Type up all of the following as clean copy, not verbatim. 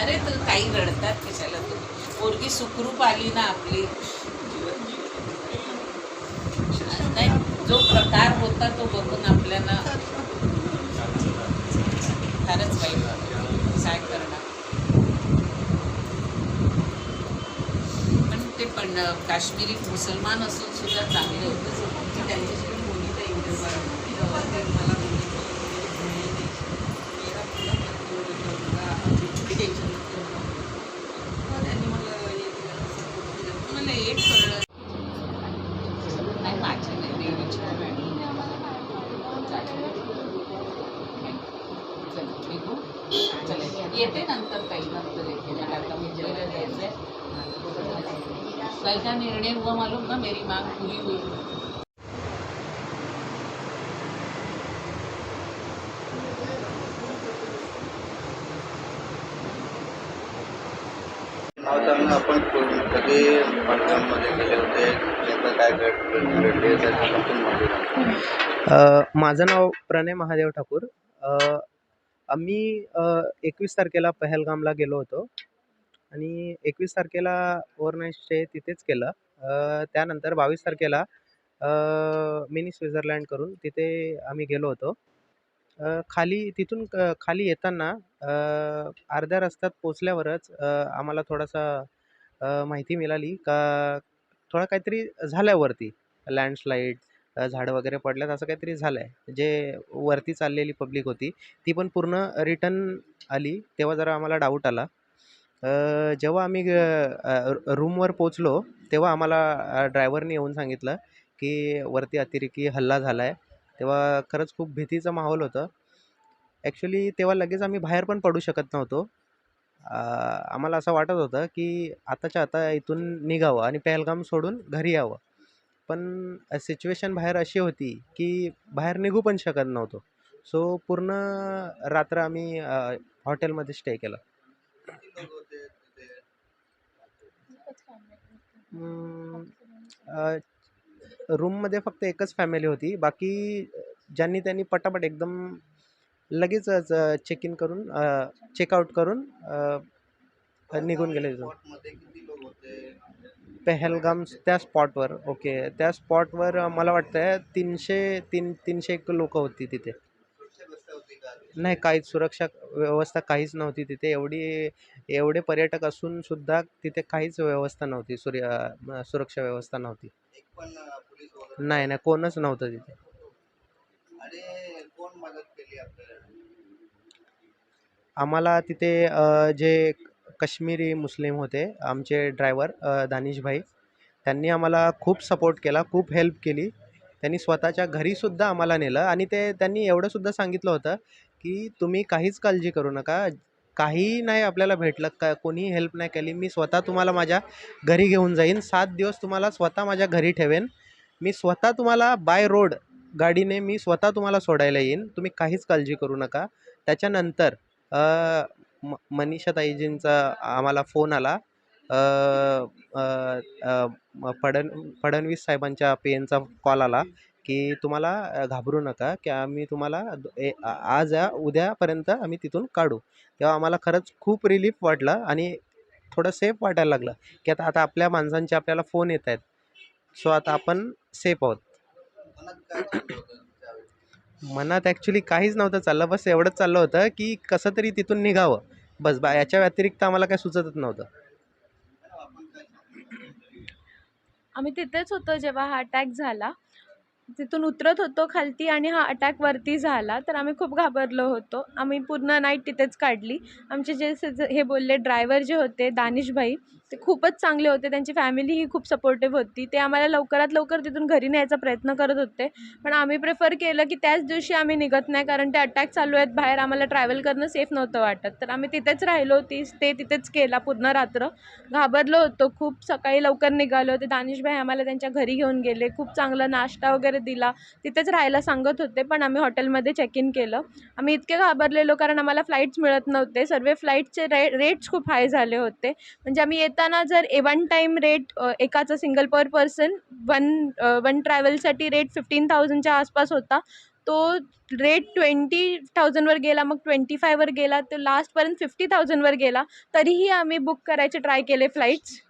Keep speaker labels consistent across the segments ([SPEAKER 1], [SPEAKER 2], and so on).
[SPEAKER 1] अरे तर काही रडतात कशाला, तू पोरगी सुखरूप आली ना आपली. नाही, जो प्रकार होता तो बघून आपल्याला फारच वाईट वाटतं. काय करणार. पण काश्मीरी मुसलमान असून सुद्धा चांगले होते. त्यांच्याशी बोली तर मला एक कळलं नाही, माझ्या नाही देवीची निघू. चला येते नंतर, काही नंतर येते. आता मुंबईला द्यायचं आहे. कल का निर्णय हुआ मालूम ना, मेरी मांग पूरी हुई.
[SPEAKER 2] आपण कधी पहलगाममध्ये गेले होते, नेमकं काय घडले त्याच्याबद्दल माहिती द्या.
[SPEAKER 3] माझं नाव प्रणय महादेव ठाकूर. आम्ही 21 तारखेला पहलगामला गेलो होतो आणि 21 तारखेला ओव्हरनाईट स्टे तिथेच केलं. त्यानंतर 22 तारखेला मिनी स्वित्झर्लंड करून तिथे आम्ही गेलो होतो. तिथून खाली येताना अर्ध्या रस्त्यात पोचल्यावरच आम्हाला थोडासा माहिती मिळाली का थोडं काहीतरी झालं वरती, लँडस्लाईड, झाडं वगैरे पडल्यात, असं काहीतरी झालं आहे. जे वरती चाललेली पब्लिक होती ती पण पूर्ण रिटर्न आली, तेव्हा जरा आम्हाला डाऊट आला. जेव्हा आम्ही रूमवर पोचलो तेव्हा आम्हाला ड्रायव्हरने येऊन सांगितलं की वरती अतिरेकी हल्ला झाला आहे. तेव्हा खरंच खूप भीतीचं माहोल होतं. ॲक्च्युली तेव्हा लगेच आम्ही बाहेर पण पडू शकत नव्हतो. आम्हाला असं वाटत होतं की आताच्या आता इथून निघावं आणि पहलगाम सोडून घरी यावं. पण सिच्युएशन बाहेर अशी होती की बाहेर निघू पण शकत नव्हतो. सो पूर्ण रात्र आम्ही हॉटेलमध्ये स्टे केलं. रूममध्ये फक्त एकच फॅमिली होती. बाकी ज्यांनी त्यांनी पटापट एकदम लगेचच चेक करून चेकआउट करून निघून गेले तिथून. पहलगाम त्या स्पॉटवर, ओके, त्या स्पॉटवर मला वाटतं 301 लोकं होती तिथे. नाही, काहीच सुरक्षा व्यवस्था काहीच नव्हती तिथे. एवढे पर्यटक असून सुद्धा तिथे काहीच व्यवस्था नव्हती. सुरक्षा व्यवस्था नव्हती. नाही नाही, कोणच नव्हतं तिथे. आम्हाला तिथे जे काश्मीरी मुस्लिम होते आमचे ड्रायव्हर, दानिशभाई, त्यांनी आम्हाला खूप सपोर्ट केला, खूप हेल्प केली. त्यांनी स्वतःच्या घरीसुद्धा आम्हाला नेलं आणि त्यांनी एवढंसुद्धा सांगितलं होतं की तुम्ही काहीच काळजी करू नका. काही नाही आपल्याला भेटलं, कोणीही हेल्प नाही केली, मी स्वतः तुम्हाला माझ्या घरी घेऊन जाईन. 7 दिवस तुम्हाला स्वतः माझ्या घरी ठेवेन. मी स्वतः तुम्हाला बाय रोड गाडीने मी स्वतः तुम्हाला सोडायला येईन. तुम्ही काहीच काळजी करू नका. त्याच्यानंतर मनीषाताईजींचा आम्हाला फोन आला. फडणवीस साहेबांच्या पीएनचा कॉल आला की तुम्हाला घाबरू नका, की आम्ही तुम्हाला आज उद्यापर्यंत आम्ही तिथून काढू. तेव्हा आम्हाला खरंच खूप रिलीफ वाटलं आणि थोडं सेफ वाटायला लागलं की आता आपल्या माणसांचे आपल्याला फोन येत आहेत. सो आता आपण सेफ आहोत. मनात ॲक्च्युली काहीच नव्हतं चाललं. बस एवढंच चाललं होतं की कसं तरी तिथून निघावं. बस याच्या व्यतिरिक्त आम्हाला काही सुचतच नव्हतं.
[SPEAKER 4] आम्ही तिथेच होतो जेव्हा हा अटॅक झाला. तिथून उतरत होतो खालती आणि हा अटॅक वरती झाला. तर आम्ही खूप घाबरलो होतो. आम्ही पूर्ण नाईट तिथेच काढली. आमचे हे बोलले ड्रायव्हर जे होते दानिशभाई, ते खूपच चांगले होते. त्यांची फॅमिलीही खूप सपोर्टिव्ह होती. ते आम्हाला लवकरात लवकर तिथून घरी न्यायचा प्रयत्न करत होते. पण आम्ही प्रेफर केलं की त्याच दिवशी आम्ही निघत नाही, कारण ते अटॅक चालू आहेत बाहेर, आम्हाला ट्रॅव्हल करणं सेफ नव्हतं वाटत. तर आम्ही तिथेच राहिलो. स्टे तिथेच केला पूर्ण रात्र. घाबरलो होतो खूप. सकाळी लवकर निघालो. ते दानिशभाई आम्हाला त्यांच्या घरी घेऊन गेले. खूप चांगला नाश्ता वगैरे दिला. तिथेच राहायला सांगत होते, पण आम्ही हॉटेलमध्ये चेक इन केलं. आम्ही इतके घाबरलेलो कारण आम्हाला फ्लाईट्स मिळत नव्हते. सर्व फ्लाईटचे रेट्स खूप हाय झाले होते. म्हणजे आम्ही येताना जर वन टाईम रेट एकाचा सिंगल पर पर्सन वन ट्रॅव्हलसाठी रेट 15,000च्या आसपास होता. तो रेट 20,000वर गेला, मग 25वर गेला, तो लास्टपर्यंत 50,000वर गेला. तरीही आम्ही बुक करायचे ट्राय केले फ्लाईट्स.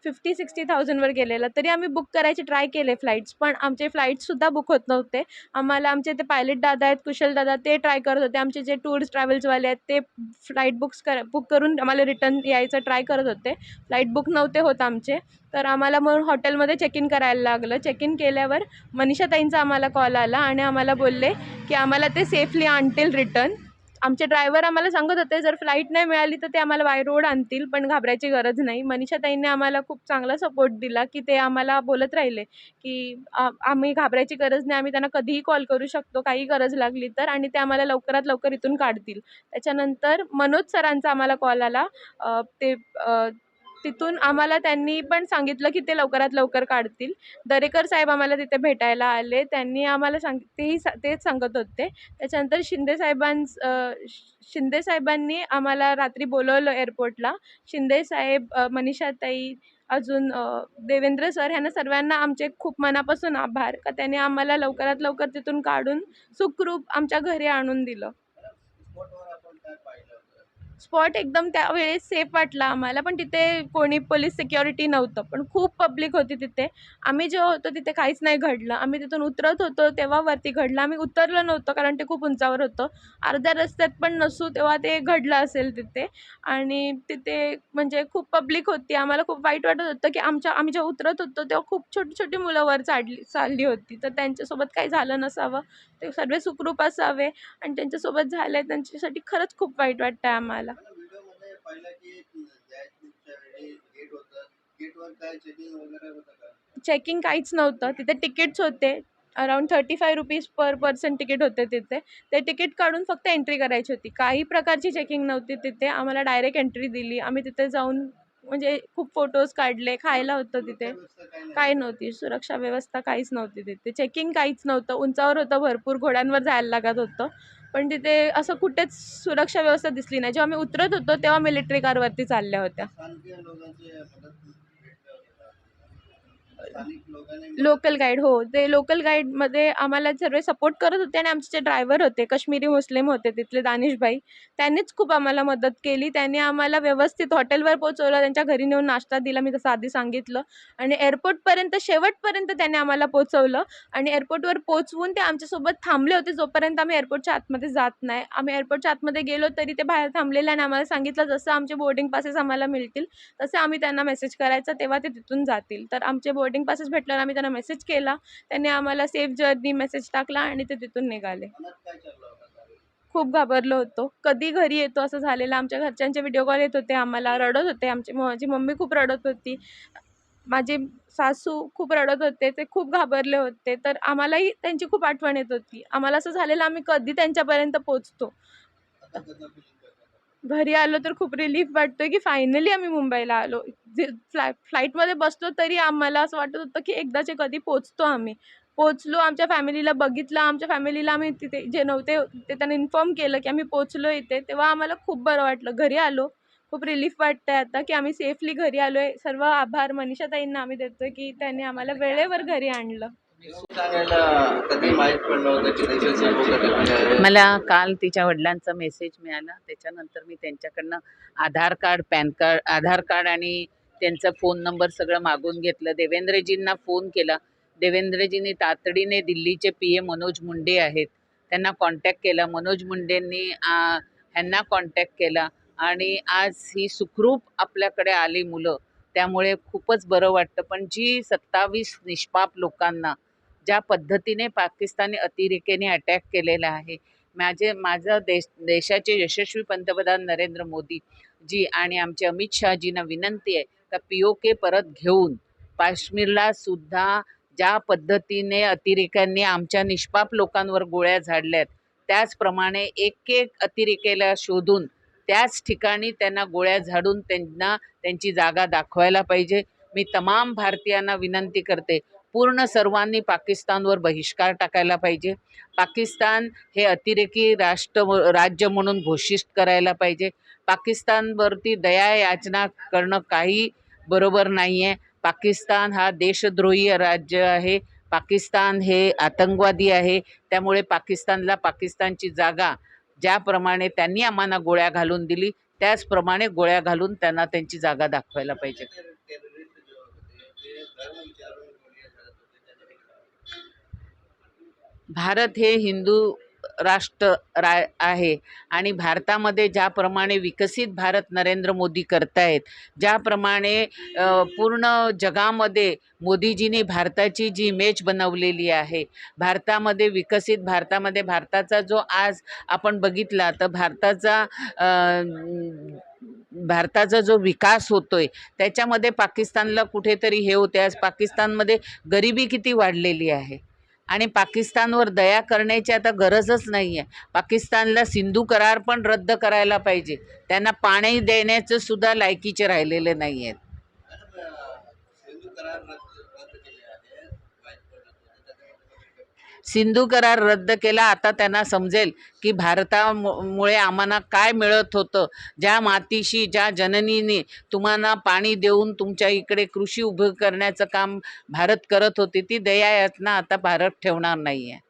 [SPEAKER 4] 50-60,000वर गेलेला, तरी आम्ही बुक करायचे ट्राय केले फ्लाईट्स, पण आमचे फ्लाईट्ससुद्धा बुक होत नव्हते. आम्हाला आमचे ते पायलट दादा आहेत, कुशल दादा, ते ट्राय करत होते. आमचे जे टूर्स ट्रॅव्हल्सवाले आहेत ते फ्लाईट बुक करून आम्हाला रिटर्न यायचं ट्राय करत होते. फ्लाईट बुक नव्हते होत आमचे. तर आम्हाला मग हॉटेलमध्ये चेक इन करायला लागलं. चेक इन केल्यावर मनीषाताईंचा आम्हाला कॉल आला आणि आम्हाला बोलले की आम्हाला ते सेफली आणतील रिटर्न. आमचे ड्रायव्हर आम्हाला सांगत होते जर फ्लाईट नाही मिळाली तर ते आम्हाला बाय रोड आणतील, पण घाबरायची गरज नाही. मनीषाताईंनी आम्हाला खूप चांगला सपोर्ट दिला की ते आम्हाला बोलत राहिले की आम्ही घाबरायची गरज नाही, आम्ही त्यांना कधीही कॉल करू शकतो काही गरज लागली तर, आणि ते आम्हाला लवकरात लवकर इथून काढतील. त्याच्यानंतर मनोज सरांचा आम्हाला कॉल आला. तिथून आम्हाला त्यांनी पण सांगितलं की ते लवकरात लवकर काढतील. दरेकर साहेब आम्हाला तिथे भेटायला आले. त्यांनी आम्हाला तेच सांगत होते. त्याच्यानंतर शिंदे साहेबांनी आम्हाला रात्री बोलवलं एअरपोर्टला. शिंदे साहेब, मनीषाताई, अजून देवेंद्र सर, ह्यांना सर्वांना आमचे खूप मनापासून आभार का त्यांनी आम्हाला लवकरात लवकर तिथून काढून सुखरूप आमच्या घरी आणून दिलं.
[SPEAKER 2] स्पॉटवर आपण काय पाहिलं होतं?
[SPEAKER 4] स्पॉट एकदम त्यावेळेस सेफ वाटला आम्हाला, पण तिथे कोणी पोलीस सिक्युरिटी नव्हतं, पण खूप पब्लिक होती तिथे. आम्ही जेव्हा होतो तिथे काहीच नाही घडलं. आम्ही तिथून उतरत होतो तेव्हा वरती घडलं. आम्ही उतरलो नव्हतो कारण ते खूप उंचावर होतं. अर्ध्या रस्त्यात पण नसू तेव्हा ते घडलं असेल तिथे. आणि तिथे म्हणजे खूप पब्लिक होती. आम्हाला खूप वाईट वाटत होतं की आम्ही जेव्हा उतरत होतो तेव्हा खूप छोटी छोटी मुलं वर चालली होती, तर त्यांच्यासोबत काही झालं नसावं, ते सर्व सुखरूप असावे, आणि त्यांच्यासोबत झालंय त्यांच्यासाठी खरंच खूप वाईट वाटतंय आम्हाला.
[SPEAKER 2] व्हिडिओमध्ये पाहिलं की जायच्या वेळी गेट होतं, गेटवर काय चेकिंग वगैरे होतं का?
[SPEAKER 4] चेकिंग काहीच नव्हतं. तिथे तिकीट्स होते. अराउंड ₹35 पर पर्सन तिकीट होते तिथे. ते तिकीट काढून फक्त एंट्री करायची होती. काही प्रकारची चेकिंग नव्हती तिथे. आम्हाला डायरेक्ट एंट्री दिली. आम्ही तिथे जाऊन म्हणजे खूप फोटोज काढले. खायला होतं तिथे.
[SPEAKER 2] व्यवस्था काय नाही.
[SPEAKER 4] काही नव्हती. सुरक्षा व्यवस्था काहीच नव्हती तिथे. चेकिंग काहीच नव्हतं. उंचावर होतं भरपूर. घोड्यांवर जायला लागत होतं. पण तिथे असं कुठेच सुरक्षा व्यवस्था दिसली नाही. जेव्हा आम्ही उतरत होतो तेव्हा मिलिटरी कारवरती चालल्या होत्या.
[SPEAKER 2] स्थानिक लोकांची मदत भेटलं होतं का? स्थानिक लोकांनी
[SPEAKER 4] लोकल गाईड, हो. ते लोकल गाईडमध्ये आम्हाला सर्व सपोर्ट करत होते, आणि आमचे जे ड्रायव्हर होते, काश्मीरी मुस्लिम होते तिथले दानिशभाई, त्यांनीच खूप आम्हाला मदत केली. त्यांनी आम्हाला व्यवस्थित हॉटेलवर पोहोचवलं, त्यांच्या घरी नेऊन नाश्ता दिला, मी जसं आधी सांगितलं, आणि एअरपोर्टपर्यंत शेवटपर्यंत त्यांनी आम्हाला पोहोचवलं, आणि एअरपोर्टवर पोहोचवून ते आमच्यासोबत थांबले होते जोपर्यंत आम्ही एअरपोर्टच्या आतमध्ये जात नाही. आम्ही एअरपोर्टच्या आतमध्ये गेलो तरी ते बाहेर थांबलेले, आणि आम्हाला सांगितलं जसं आमचे बोर्डिंग पासेस आम्हाला मिळतील तसे आम्ही त्यांना मेसेज करायचा, तेव्हा ते तिथून जातील. तर आमचे बोर्डिंग पासेस भेटल्यावर आम्ही त्यांना मेसेज केला. त्यांनी आम्हाला सेफ जर्नी मेसेज टाकला आणि ते तिथून निघाले.
[SPEAKER 2] मनात काय चाललं होतं त्यावेळी?
[SPEAKER 4] खूप घाबरलो होतो. कधी घरी येतो असं झालेलं. आमच्या घरच्यांचे व्हिडिओ कॉल येत होते आम्हाला. रडत होते. माझी मम्मी खूप रडत होती. माझे सासू खूप रडत होते. ते खूप घाबरले होते. तर आम्हालाही त्यांची खूप आठवण येत होती. आम्हाला असं झालेलं आम्ही कधी त्यांच्यापर्यंत पोहोचतो.
[SPEAKER 2] आता कसं फील करतात?
[SPEAKER 4] घरी आलो तर खूप रिलीफ वाटतोय की फायनली आम्ही मुंबईला आलो. फ्लाईटमध्ये बसलो तरी आम्हाला असं वाटत होतं की एकदाचे कधी पोहोचतो आम्ही. पोहोचलो, आमच्या फॅमिलीला बघितलं, आमच्या फॅमिलीला आम्ही तिथे जे नव्हते ते त्यांना इन्फॉर्म केलं की आम्ही पोहोचलो इथे. तेव्हा आम्हाला खूप बरं वाटलं. घरी आलो, खूप रिलीफ वाटतंय आता की आम्ही सेफली घरी आलोय. सर्व आभार मनीषाताईंना आम्ही देतोय की त्यांनी आम्हाला वेळेवर घरी आणलं.
[SPEAKER 2] सांगायला कधी माहीत पडलं होतं की देशाचे लोक कधी आहे?
[SPEAKER 1] मला काल तिच्या वडिलांचा मेसेज मिळाला. त्याच्यानंतर मी त्यांच्याकडनं आधार कार्ड आणि त्यांचा फोन नंबर सगळं मागून घेतलं. देवेंद्रजींना फोन केला. देवेंद्रजींनी तातडीने दिल्लीचे PM मनोज मुंडे आहेत, त्यांना कॉन्टॅक्ट केला. मनोज मुंडेंनी ह्यांना कॉन्टॅक्ट केला, आणि आज ही सुखरूप आपल्याकडे आली मुलं. त्यामुळे खूपच बरं वाटतं. पण जी 27 निष्पाप लोकांना ज्या पद्धतीने पाकिस्तानी अतिरेक्याने अटॅक केलेला आहे, माझं देशाचे यशस्वी पंतप्रधान नरेंद्र मोदी जी आणि आमचे अमित शहाजींना विनंती आहे का POK परत घेऊन काश्मीरला सुद्धा ज्या पद्धतीने अतिरेक्यांनी आमच्या निष्पाप लोकांवर गोळ्या झाडल्यात, त्याचप्रमाणे एक अतिरेक्याला शोधून त्याच ठिकाणी त्यांना गोळ्या झाडून त्यांना त्यांची जागा दाखवायला पाहिजे. मी तमाम भारतीयांना विनंती करते, पूर्ण सर्वांनी पाकिस्तानवर बहिष्कार टाकायला पाहिजे. पाकिस्तान हे अतिरेकी राज्य म्हणून घोषित करायला पाहिजे. पाकिस्तानवरती दया याचना करणं काही बरोबर नाही आहे. पाकिस्तान हा देशद्रोही राज्य आहे. पाकिस्तान हे आतंकवादी आहे, त्यामुळे पाकिस्तानला पाकिस्तानची जागा ज्याप्रमाणे त्यांनी आम्हाला गोळ्या घालून दिली त्याचप्रमाणे गोळ्या घालून त्यांना त्यांची जागा दाखवायला पाहिजे.
[SPEAKER 2] टेररिस्ट जे होते ते धर्म विचारून गोळीबार करत होते, त्याचं काही कारण?
[SPEAKER 1] भारत हे हिंदू राष्ट्र आहे आणि भारतामध्ये ज्याप्रमाणे विकसित भारत नरेंद्र मोदी करतायत, ज्याप्रमाणे पूर्ण जगामध्ये मोदीजींनी भारताची जी इमेज बनवलेली आहे, भारतामध्ये विकसित भारताचा जो आज आपण बघितला तर भारताचा जो विकास होतोय त्याच्यामध्ये पाकिस्तानला कुठेतरी हे होते. आज पाकिस्तानमध्ये गरिबी किती वाढलेली आहे आणि पाकिस्तानवर दया करण्याची आता गरजच नाही आहे. पाकिस्तानला सिंधू करार पण रद्द करायला पाहिजे. त्यांना पाणी देण्याचं सुद्धा लायकीचे राहिलेले नाही आहेत.
[SPEAKER 2] सिंधू करार रद्द केले आहेत, वाईट पडत होते, त्याच्यामध्ये
[SPEAKER 1] सिंधू करार रद्द केला. आता त्यांना समजेल की भारतामुळे आम्हाला काय मिळत होतं. ज्या मातीशी ज्या जननीने तुम्हाला पाणी देऊन तुमच्या इकडे कृषी उभं करण्याचं काम भारत करत होते, ती दया यातना आता भारत ठेवणार नाही आहे.